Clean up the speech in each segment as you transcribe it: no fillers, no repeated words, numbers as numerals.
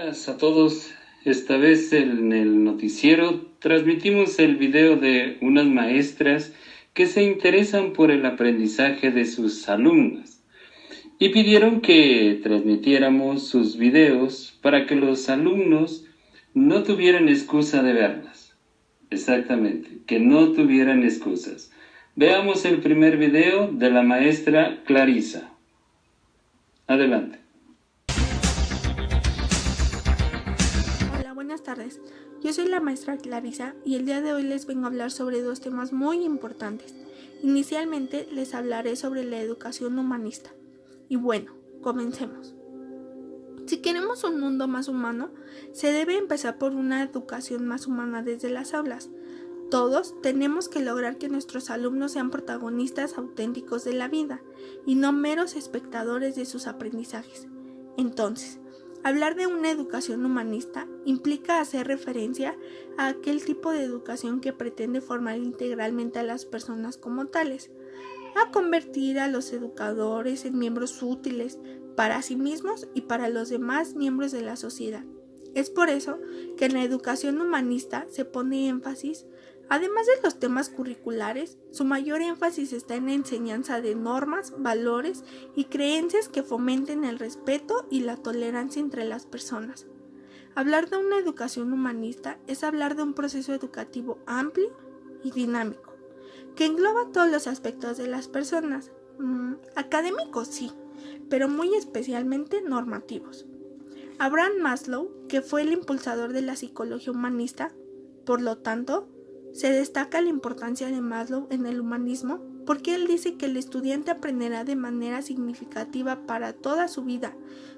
días a todos. Esta vez en el noticiero transmitimos el video de unas maestras que se interesan por el aprendizaje de sus alumnas y pidieron que transmitiéramos sus videos para que los alumnos no tuvieran excusa de verlas. Exactamente, que no tuvieran excusas. Veamos el primer video de la maestra Clarisa. Adelante. Hola, buenas tardes. Yo soy la maestra Clarisa y el día de hoy les vengo a hablar sobre dos temas muy importantes. Inicialmente les hablaré sobre la educación humanista. Y bueno, comencemos. Si queremos un mundo más humano, se debe empezar por una educación más humana desde las aulas. Todos tenemos que lograr que nuestros alumnos sean protagonistas auténticos de la vida y no meros espectadores de sus aprendizajes. Entonces, hablar de una educación humanista implica hacer referencia a aquel tipo de educación que pretende formar integralmente a las personas como tales, a convertir a los educadores en miembros útiles para sí mismos y para los demás miembros de la sociedad. Es por eso que en la educación humanista se pone énfasis, además de los temas curriculares, su mayor énfasis está en la enseñanza de normas, valores y creencias que fomenten el respeto y la tolerancia entre las personas. Hablar de una educación humanista es hablar de un proceso educativo amplio y dinámico, que engloba todos los aspectos de las personas, académicos sí, pero muy especialmente normativos. Abraham Maslow, que fue el impulsador de la psicología humanista, por lo tanto, se destaca la importancia de Maslow en el humanismo porque él dice que el estudiante aprenderá de manera significativa para toda su vida,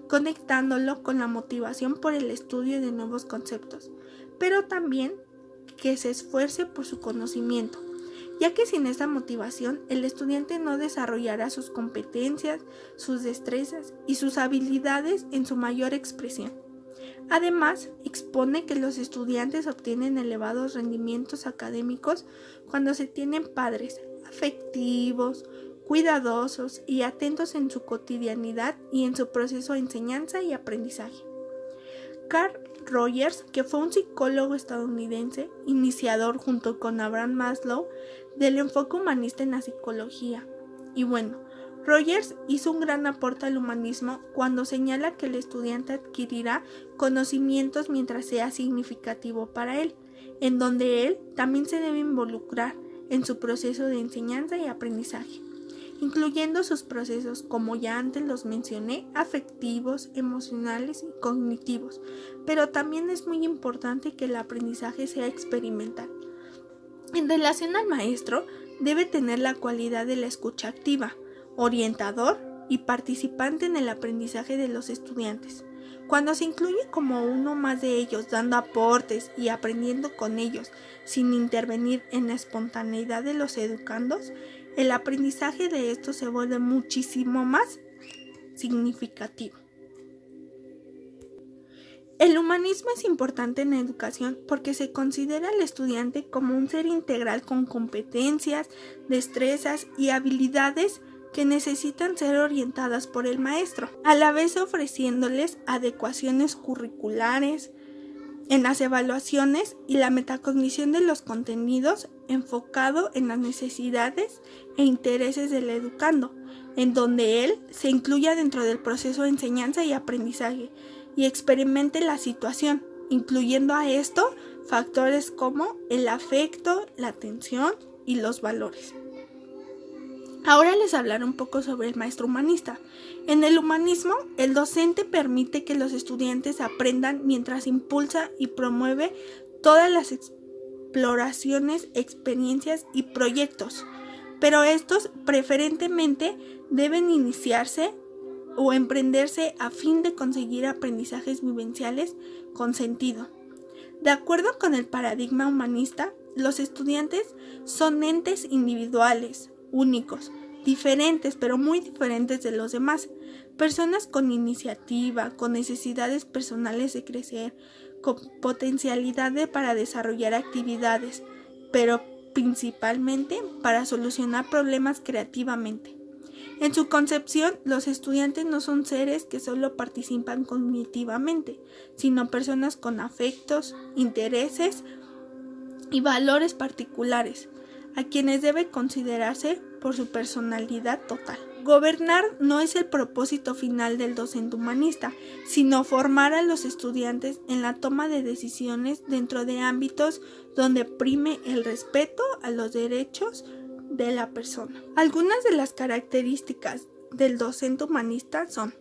conectándolo con la motivación por el estudio de nuevos conceptos, pero también que se esfuerce por su conocimiento, ya que sin esta motivación el estudiante no desarrollará sus competencias, sus destrezas y sus habilidades en su mayor expresión. Además, expone que los estudiantes obtienen elevados rendimientos académicos cuando se tienen padres afectivos, cuidadosos y atentos en su cotidianidad y en su proceso de enseñanza y aprendizaje. Carl Rogers, que fue un psicólogo estadounidense, iniciador junto con Abraham Maslow del enfoque humanista en la psicología. Y bueno, Rogers hizo un gran aporte al humanismo cuando señala que el estudiante adquirirá conocimientos mientras sea significativo para él, en donde él también se debe involucrar en su proceso de enseñanza y aprendizaje, incluyendo sus procesos, como ya antes los mencioné, afectivos, emocionales y cognitivos, pero también es muy importante que el aprendizaje sea experimental. En relación al maestro, debe tener la cualidad de la escucha activa, orientador y participante en el aprendizaje de los estudiantes. Cuando se incluye como uno más de ellos, dando aportes y aprendiendo con ellos, sin intervenir en la espontaneidad de los educandos, el aprendizaje de estos se vuelve muchísimo más significativo. El humanismo es importante en la educación porque se considera al estudiante como un ser integral con competencias, destrezas y habilidades que necesitan ser orientadas por el maestro, a la vez ofreciéndoles adecuaciones curriculares en las evaluaciones y la metacognición de los contenidos enfocado en las necesidades e intereses del educando, en donde él se incluya dentro del proceso de enseñanza y aprendizaje y experimente la situación, incluyendo a esto factores como el afecto, la atención y los valores. Ahora les hablaré un poco sobre el maestro humanista. En el humanismo, el docente permite que los estudiantes aprendan mientras impulsa y promueve todas las exploraciones, experiencias y proyectos, pero estos preferentemente deben iniciarse o emprenderse a fin de conseguir aprendizajes vivenciales con sentido. De acuerdo con el paradigma humanista, los estudiantes son entes individuales, únicos, diferentes, pero muy diferentes de los demás, personas con iniciativa, con necesidades personales de crecer, con potencialidad para desarrollar actividades, pero principalmente para solucionar problemas creativamente. En su concepción, los estudiantes no son seres que solo participan cognitivamente, sino personas con afectos, intereses y valores particulares, a quienes debe considerarse por su personalidad total. Gobernar no es el propósito final del docente humanista, sino formar a los estudiantes en la toma de decisiones dentro de ámbitos donde prime el respeto a los derechos de la persona. Algunas de las características del docente humanista son: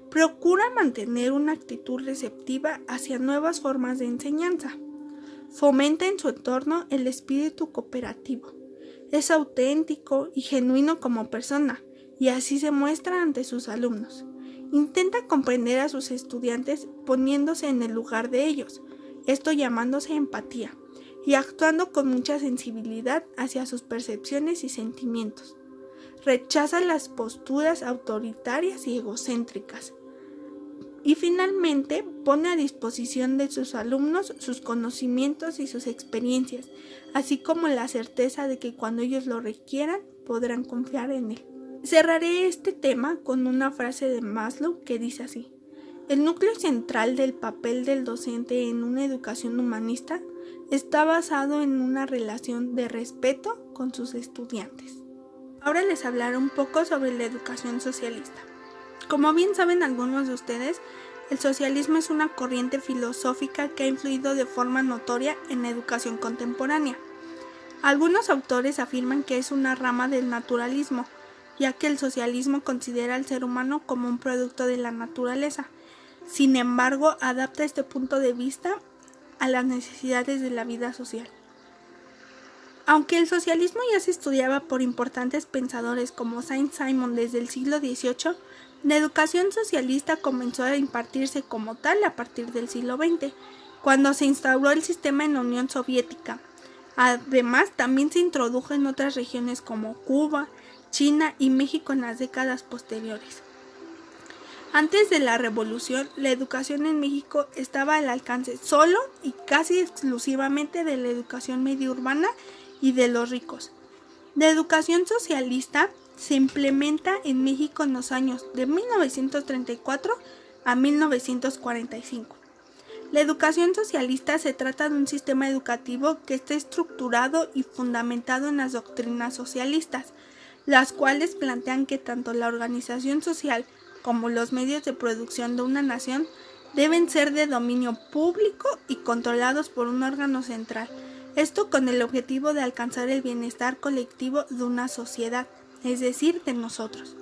procura mantener una actitud receptiva hacia nuevas formas de enseñanza. Fomenta en su entorno el espíritu cooperativo. Es auténtico y genuino como persona, y así se muestra ante sus alumnos. Intenta comprender a sus estudiantes poniéndose en el lugar de ellos, esto llamándose empatía, y actuando con mucha sensibilidad hacia sus percepciones y sentimientos. Rechaza las posturas autoritarias y egocéntricas. Y finalmente, pone a disposición de sus alumnos sus conocimientos y sus experiencias, así como la certeza de que cuando ellos lo requieran, podrán confiar en él. Cerraré este tema con una frase de Maslow que dice así: el núcleo central del papel del docente en una educación humanista está basado en una relación de respeto con sus estudiantes. Ahora les hablaré un poco sobre la educación socialista. Como bien saben algunos de ustedes, el socialismo es una corriente filosófica que ha influido de forma notoria en la educación contemporánea. Algunos autores afirman que es una rama del naturalismo, ya que el socialismo considera al ser humano como un producto de la naturaleza. Sin embargo, adapta este punto de vista a las necesidades de la vida social. Aunque el socialismo ya se estudiaba por importantes pensadores como Saint-Simon desde el siglo XVIII, la educación socialista comenzó a impartirse como tal a partir del siglo XX, cuando se instauró el sistema en la Unión Soviética. Además, también se introdujo en otras regiones como Cuba, China y México en las décadas posteriores. Antes de la Revolución, la educación en México estaba al alcance solo y casi exclusivamente de la educación medio urbana y de los ricos. La educación socialista se implementa en México en los años de 1934 a 1945. La educación socialista se trata de un sistema educativo que está estructurado y fundamentado en las doctrinas socialistas, las cuales plantean que tanto la organización social como los medios de producción de una nación deben ser de dominio público y controlados por un órgano central, esto con el objetivo de alcanzar el bienestar colectivo de una sociedad, es decir, de nosotros.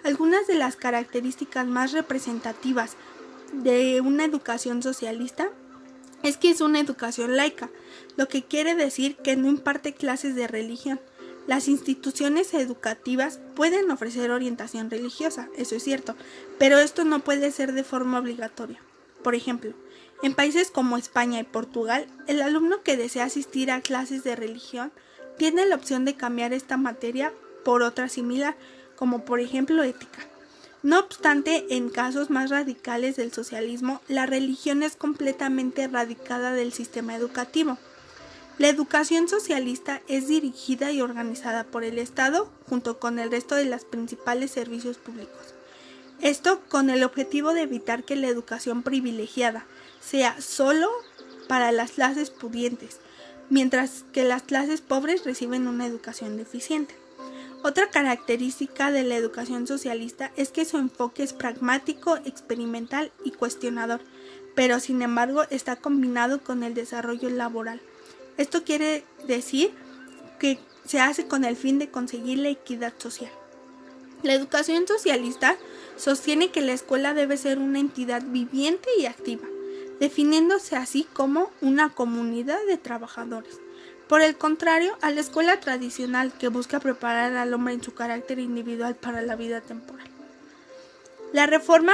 Algunas de las características más representativas de una educación socialista es que es una educación laica, lo que quiere decir que no imparte clases de religión. Las instituciones educativas pueden ofrecer orientación religiosa, eso es cierto, pero esto no puede ser de forma obligatoria. Por ejemplo, en países como España y Portugal, el alumno que desea asistir a clases de religión tiene la opción de cambiar esta materia por otra similar, como por ejemplo ética. No obstante, en casos más radicales del socialismo, la religión es completamente erradicada del sistema educativo. La educación socialista es dirigida y organizada por el Estado junto con el resto de los principales servicios públicos. Esto con el objetivo de evitar que la educación privilegiada sea solo para las clases pudientes, mientras que las clases pobres reciben una educación deficiente. Otra característica de la educación socialista es que su enfoque es pragmático, experimental y cuestionador, pero sin embargo está combinado con el desarrollo laboral. Esto quiere decir que se hace con el fin de conseguir la equidad social. La educación socialista sostiene que la escuela debe ser una entidad viviente y activa, definiéndose así como una comunidad de trabajadores. Por el contrario, a la escuela tradicional que busca preparar al hombre en su carácter individual para la vida temporal. La reforma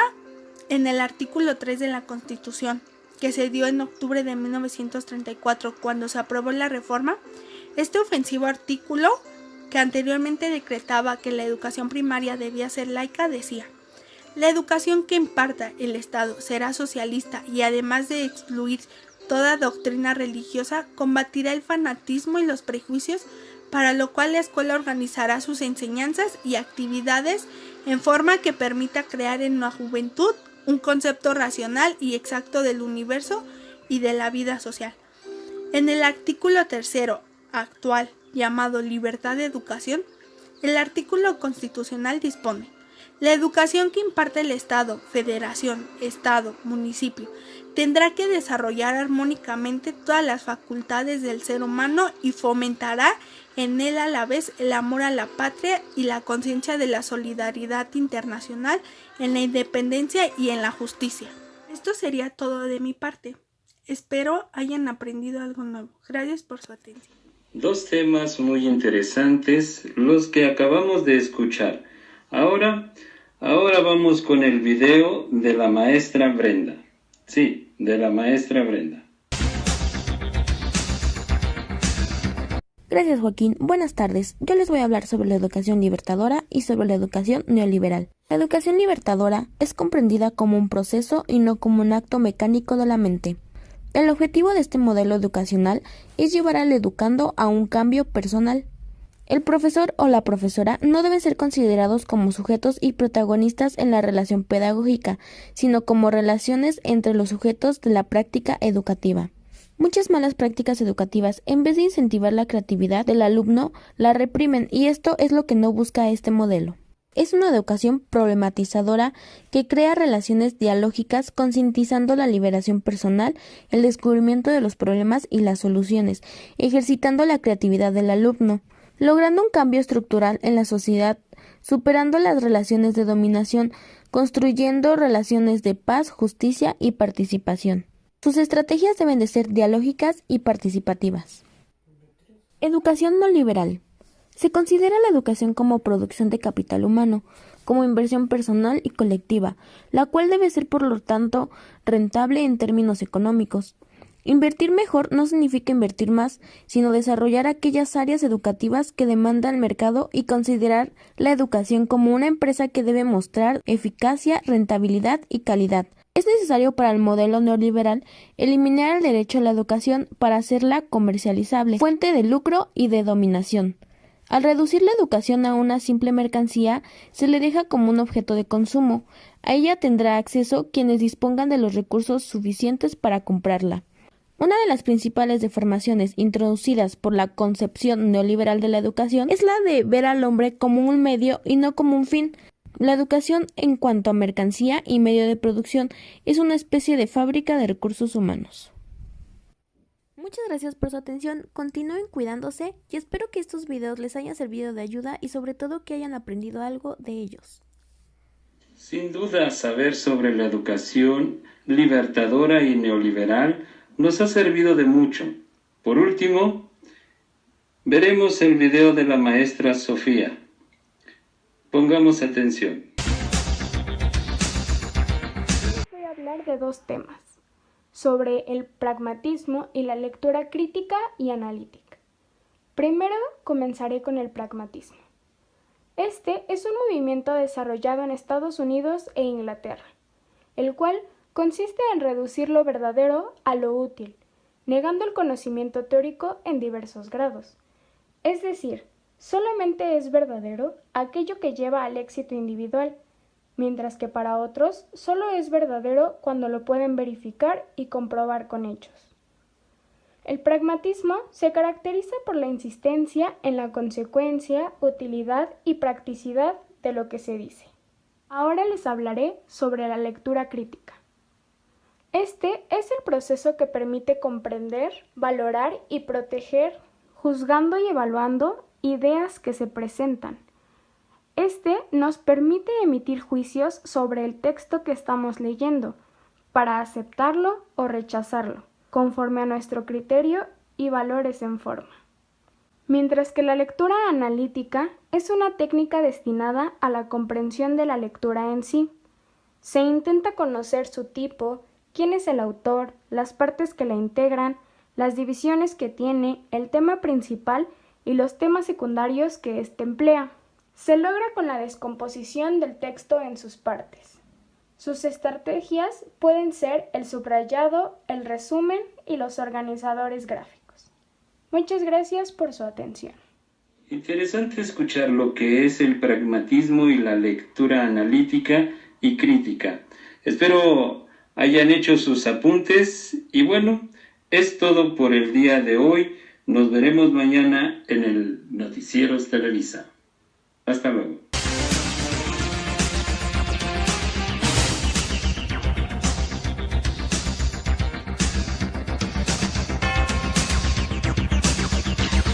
en el artículo 3 de la Constitución, que se dio en octubre de 1934 cuando se aprobó la reforma, este ofensivo artículo, que anteriormente decretaba que la educación primaria debía ser laica, decía: la educación que imparta el Estado será socialista y además de excluir toda doctrina religiosa, combatirá el fanatismo y los prejuicios para lo cual la escuela organizará sus enseñanzas y actividades en forma que permita crear en la juventud un concepto racional y exacto del universo y de la vida social. En el artículo 3 actual, llamado Libertad de Educación, el artículo constitucional dispone: la educación que imparte el Estado, Federación, Estado, municipio, tendrá que desarrollar armónicamente todas las facultades del ser humano y fomentará en él a la vez el amor a la patria y la conciencia de la solidaridad internacional en la independencia y en la justicia. Esto sería todo de mi parte. Espero hayan aprendido algo nuevo. Gracias por su atención. Dos temas muy interesantes los que acabamos de escuchar. Ahora vamos con el video de la maestra Brenda. Sí, de la maestra Brenda. Gracias, Joaquín. Buenas tardes. Yo les voy a hablar sobre la educación libertadora y sobre la educación neoliberal. La educación libertadora es comprendida como un proceso y no como un acto mecánico de la mente. El objetivo de este modelo educacional es llevar al educando a un cambio personal. El profesor o la profesora no deben ser considerados como sujetos y protagonistas en la relación pedagógica, sino como relaciones entre los sujetos de la práctica educativa. Muchas malas prácticas educativas, en vez de incentivar la creatividad del alumno, la reprimen, y esto es lo que no busca este modelo. Es una educación problematizadora que crea relaciones dialógicas, concientizando la liberación personal, el descubrimiento de los problemas y las soluciones, ejercitando la creatividad del alumno, logrando un cambio estructural en la sociedad, superando las relaciones de dominación, construyendo relaciones de paz, justicia y participación. Sus estrategias deben de ser dialógicas y participativas. Educación no liberal. Se considera la educación como producción de capital humano, como inversión personal y colectiva, la cual debe ser por lo tanto rentable en términos económicos. Invertir mejor no significa invertir más, sino desarrollar aquellas áreas educativas que demanda el mercado y considerar la educación como una empresa que debe mostrar eficacia, rentabilidad y calidad. Es necesario para el modelo neoliberal eliminar el derecho a la educación para hacerla comercializable, fuente de lucro y de dominación. Al reducir la educación a una simple mercancía, se le deja como un objeto de consumo. A ella tendrá acceso quienes dispongan de los recursos suficientes para comprarla. Una de las principales deformaciones introducidas por la concepción neoliberal de la educación es la de ver al hombre como un medio y no como un fin. La educación, en cuanto a mercancía y medio de producción, es una especie de fábrica de recursos humanos. Muchas gracias por su atención, continúen cuidándose y espero que estos videos les hayan servido de ayuda y sobre todo que hayan aprendido algo de ellos. Sin duda, saber sobre la educación libertadora y neoliberal nos ha servido de mucho. Por último, veremos el video de la maestra Sofía. Pongamos atención. Voy a hablar de dos temas, sobre el pragmatismo y la lectura crítica y analítica. Primero comenzaré con el pragmatismo. Este es un movimiento desarrollado en Estados Unidos e Inglaterra, el cual consiste en reducir lo verdadero a lo útil, negando el conocimiento teórico en diversos grados. Es decir, solamente es verdadero aquello que lleva al éxito individual, mientras que para otros solo es verdadero cuando lo pueden verificar y comprobar con hechos. El pragmatismo se caracteriza por la insistencia en la consecuencia, utilidad y practicidad de lo que se dice. Ahora les hablaré sobre la lectura crítica. Este es el proceso que permite comprender, valorar y proteger, juzgando y evaluando ideas que se presentan. Este nos permite emitir juicios sobre el texto que estamos leyendo, para aceptarlo o rechazarlo, conforme a nuestro criterio y valores en forma. Mientras que la lectura analítica es una técnica destinada a la comprensión de la lectura en sí. Se intenta conocer su tipo, quién es el autor, las partes que la integran, las divisiones que tiene, el tema principal y los temas secundarios que éste emplea. Se logra con la descomposición del texto en sus partes. Sus estrategias pueden ser el subrayado, el resumen y los organizadores gráficos. Muchas gracias por su atención. Interesante escuchar lo que es el pragmatismo y la lectura analítica y crítica. Espero hayan hecho sus apuntes y bueno, es todo por el día de hoy. Nos veremos mañana en el Noticieros Televisa. Hasta luego.